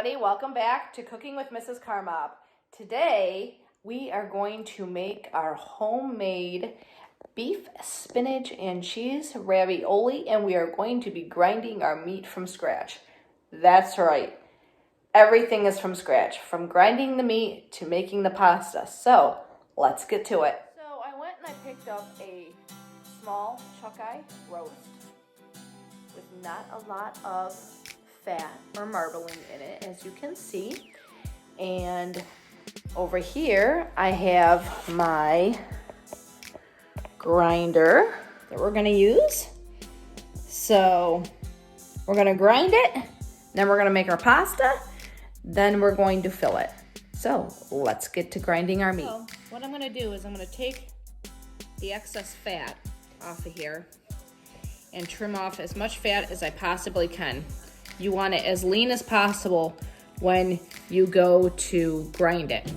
everybody, welcome back to Cooking with Mrs. Carmob. Today we are going to make our homemade beef, spinach, and cheese ravioli, and we are going to be grinding our meat from scratch. That's right, everything is from scratch, from grinding the meat to making the pasta. So let's get to it. So I went and I picked up a small chuck-eye roast with not a lot of fat or marbling in it, as you can see. And over here I have my grinder that we're gonna use. So we're gonna grind it, then we're gonna make our pasta, then we're going to fill it. So let's get to grinding our meat. So what I'm gonna do is I'm gonna take the excess fat off of here and trim off as much fat as I possibly can. You want it as lean as possible when you go to grind it.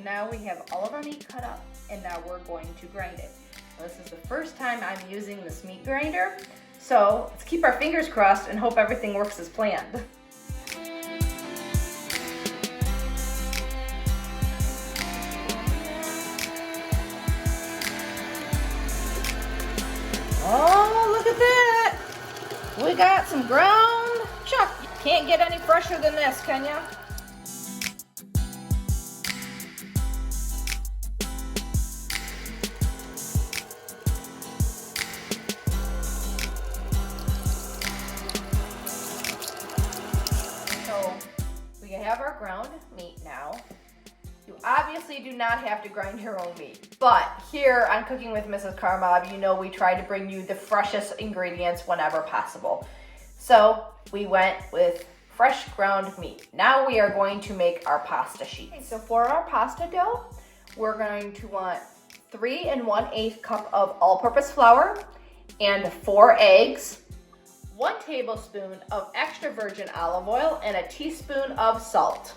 Now we have all of our meat cut up, and now we're going to grind it. This is the first time I'm using this meat grinder, so let's keep our fingers crossed and hope everything works as planned. Oh, look at that! We got some ground chuck. You can't get any fresher than this, can ya? We have our ground meat now. You obviously do not have to grind your own meat, but here on Cooking with Mrs. Carmob, you know we try to bring you the freshest ingredients whenever possible. So we went with fresh ground meat. Now we are going to make our pasta sheet. Okay, so for our pasta dough, we're going to want 3 1/8 cup of all-purpose flour and 4 eggs, 1 tablespoon of extra virgin olive oil, and a teaspoon of salt.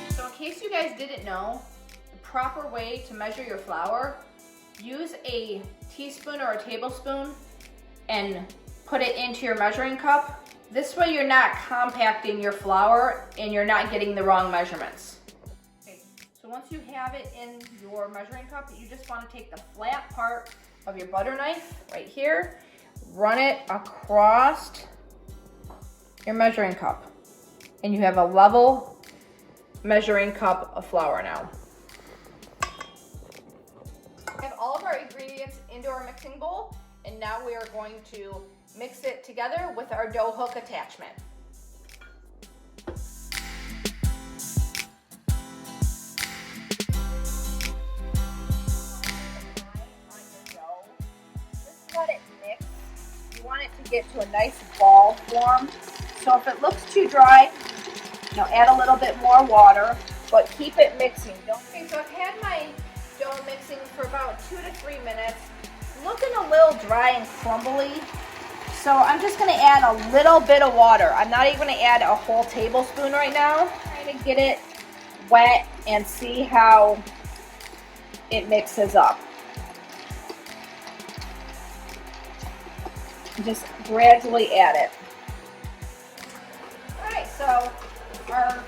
So in case you guys didn't know, the proper way to measure your flour, use a teaspoon or a tablespoon and put it into your measuring cup. This way you're not compacting your flour and you're not getting the wrong measurements. So once you have it in your measuring cup, you just want to take the flat part of your butter knife right here, run it across your measuring cup, and you have a level measuring cup of flour now. We have all of our ingredients into our mixing bowl, and now we are going to mix it together with our dough hook attachment. Let it mix. You want it to get to a nice ball form. So if it looks too dry, add a little bit more water, but keep it mixing. Okay, so I've had my dough mixing for about 2 to 3 minutes. It's looking a little dry and crumbly. So I'm just going to add a little bit of water. I'm not even going to add a whole tablespoon right now. I'm trying to get it wet and see how it mixes up. Just gradually add it. Alright, so our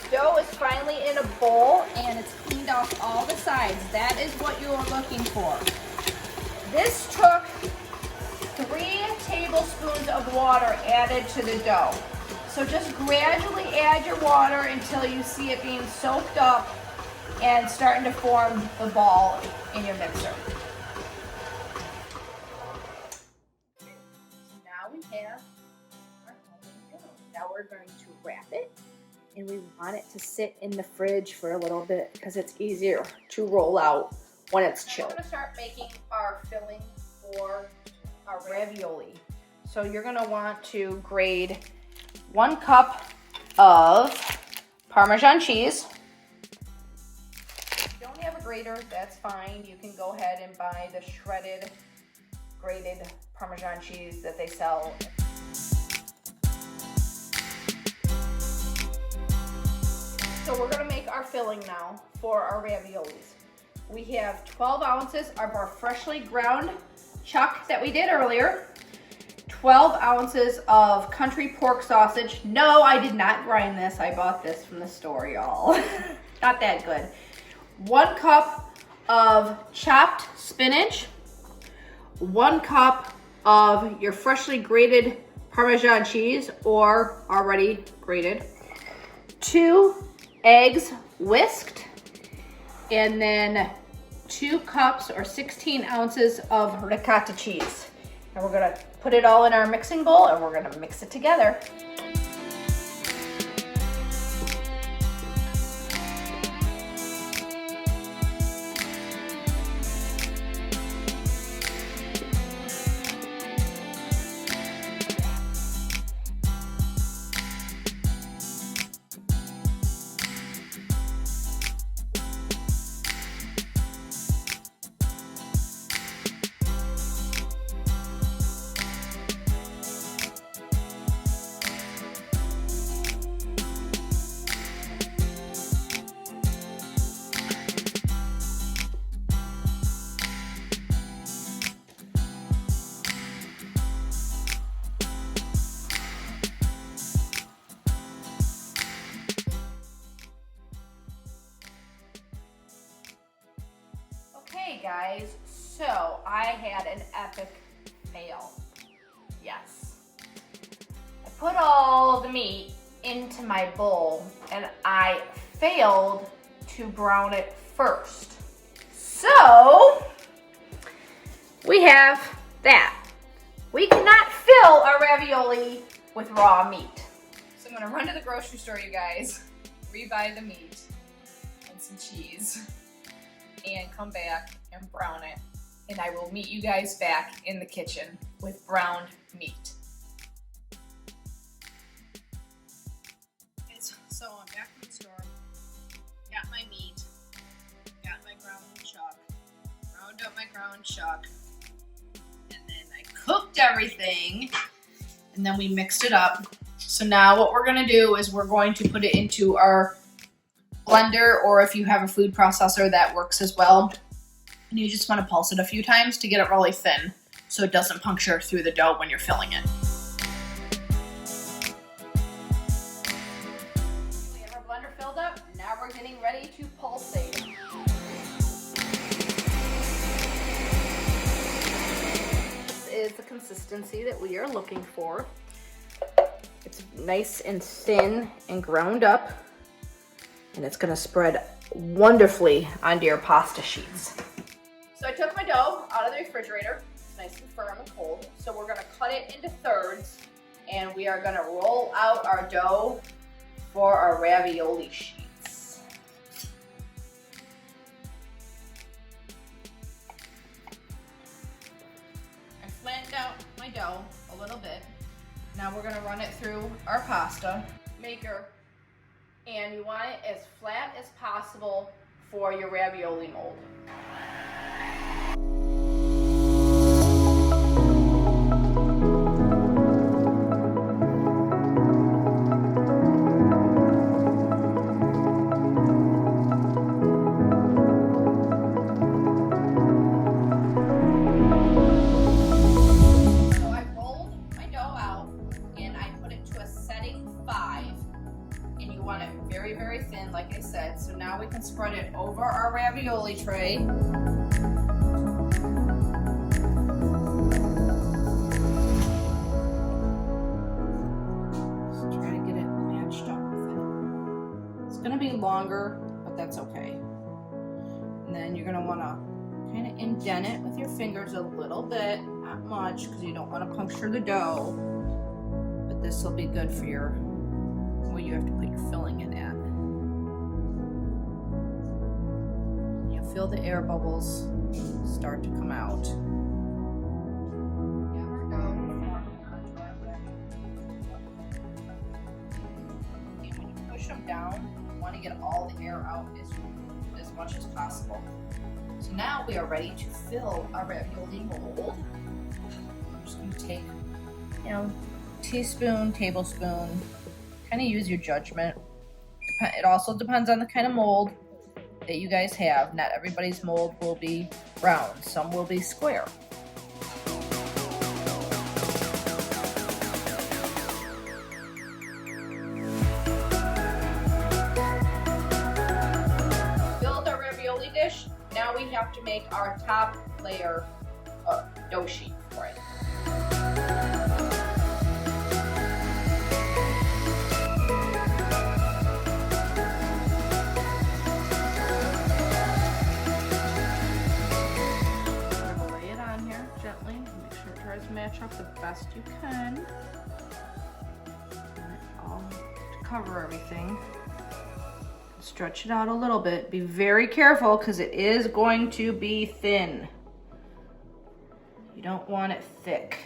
dough is finally in a bowl and it's cleaned off all the sides. That is what you are looking for. This took 3 tablespoons of water added to the dough. So just gradually add your water until you see it being soaked up and starting to form the ball in your mixer. Have our homemade dough. Now we're going to wrap it, and we want it to sit in the fridge for a little bit because it's easier to roll out when it's chilled. We're going to start making our filling for our ravioli. So you're going to want to grade 1 cup of Parmesan cheese. If you don't have a grater, that's fine. You can go ahead and buy the shredded, grated Parmesan cheese that they sell. So we're gonna make our filling now for our raviolis. We have 12 ounces of our freshly ground chuck that we did earlier, 12 ounces of country pork sausage. No, I did not grind this. I bought this from the store, y'all. Not that good. 1 cup of chopped spinach, 1 cup of your freshly grated Parmesan cheese or already grated, 2 eggs whisked, and then 2 cups or 16 ounces of ricotta cheese. And we're gonna put it all in our mixing bowl and we're gonna mix it together. Okay guys, so I had an epic fail. Yes. I put all the meat into my bowl and I failed to brown it first. So we have that. We cannot fill our ravioli with raw meat. So I'm gonna run to the grocery store, you guys, rebuy the meat and some cheese, and come back and brown it. And I will meet you guys back in the kitchen with browned meat. So I'm back from the store, got my meat, got my ground chuck, ground up my ground chuck, and then I cooked everything, and then we mixed it up. So now what we're gonna do is we're going to put it into our blender, or if you have a food processor, that works as well. And you just want to pulse it a few times to get it really thin so it doesn't puncture through the dough when you're filling it. We have our blender filled up. Now we're getting ready to pulsate. This is the consistency that we are looking for. It's nice and thin and ground up, and it's gonna spread wonderfully onto your pasta sheets. So I took my dough out of the refrigerator. It's nice and firm and cold. So we're gonna cut it into thirds, and we are gonna roll out our dough for our ravioli sheets. I flattened out my dough a little bit. Now we're gonna run it through our pasta maker, and you want it as flat as possible for your ravioli mold. Very thin, like I said. So now we can spread it over our ravioli tray. Just try to get it matched up with it. It's gonna be longer, but that's okay. And then you're gonna wanna kind of indent it with your fingers a little bit, not much, because you don't want to puncture the dough. But this will be good for your, well, you have to put your filling in at. Feel the air bubbles start to come out. to get all the air out as much as possible. So now we are ready to fill our ravioli mold. I'm just going to take, teaspoon, tablespoon, kind of use your judgment. It also depends on the kind of mold that you guys have. Not everybody's mold will be round, some will be square. Filled our ravioli dish. Now we have to make our top layer dough sheet for it. Gently, make sure it tries to match up the best you can. All to cover everything. Stretch it out a little bit. Be very careful because it is going to be thin. You don't want it thick.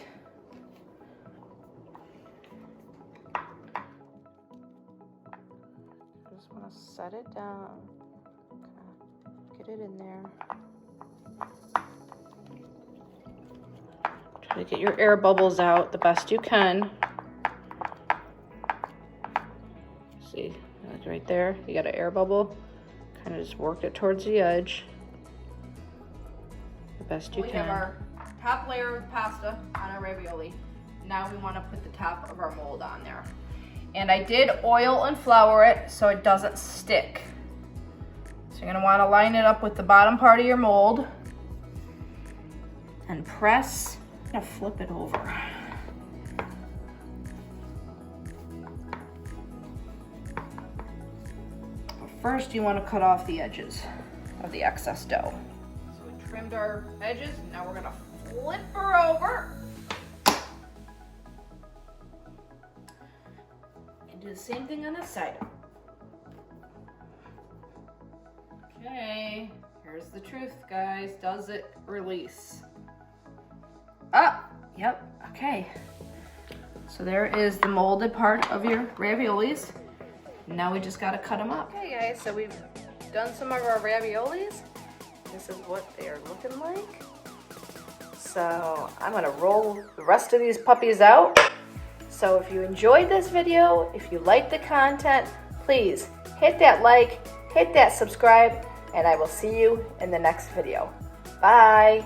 Just want to set it down. Get it in there. Try to get your air bubbles out the best you can. See, like right there, you got an air bubble. Kind of just work it towards the edge the best you can. We have our top layer of pasta on our ravioli. Now we want to put the top of our mold on there. And I did oil and flour it so it doesn't stick. So you're going to want to line it up with the bottom part of your mold and press. I'm gonna flip it over. First, you want to cut off the edges of the excess dough. So we trimmed our edges. Now we're gonna flip her over and do the same thing on this side. Okay, here's the truth, guys. Does it release? Ah, yep, okay. So there is the molded part of your raviolis. Now we just gotta cut them up. Okay guys, so we've done some of our raviolis. This is what they are looking like. So I'm gonna roll the rest of these puppies out. So if you enjoyed this video, if you like the content, please hit that like, hit that subscribe, and I will see you in the next video. Bye.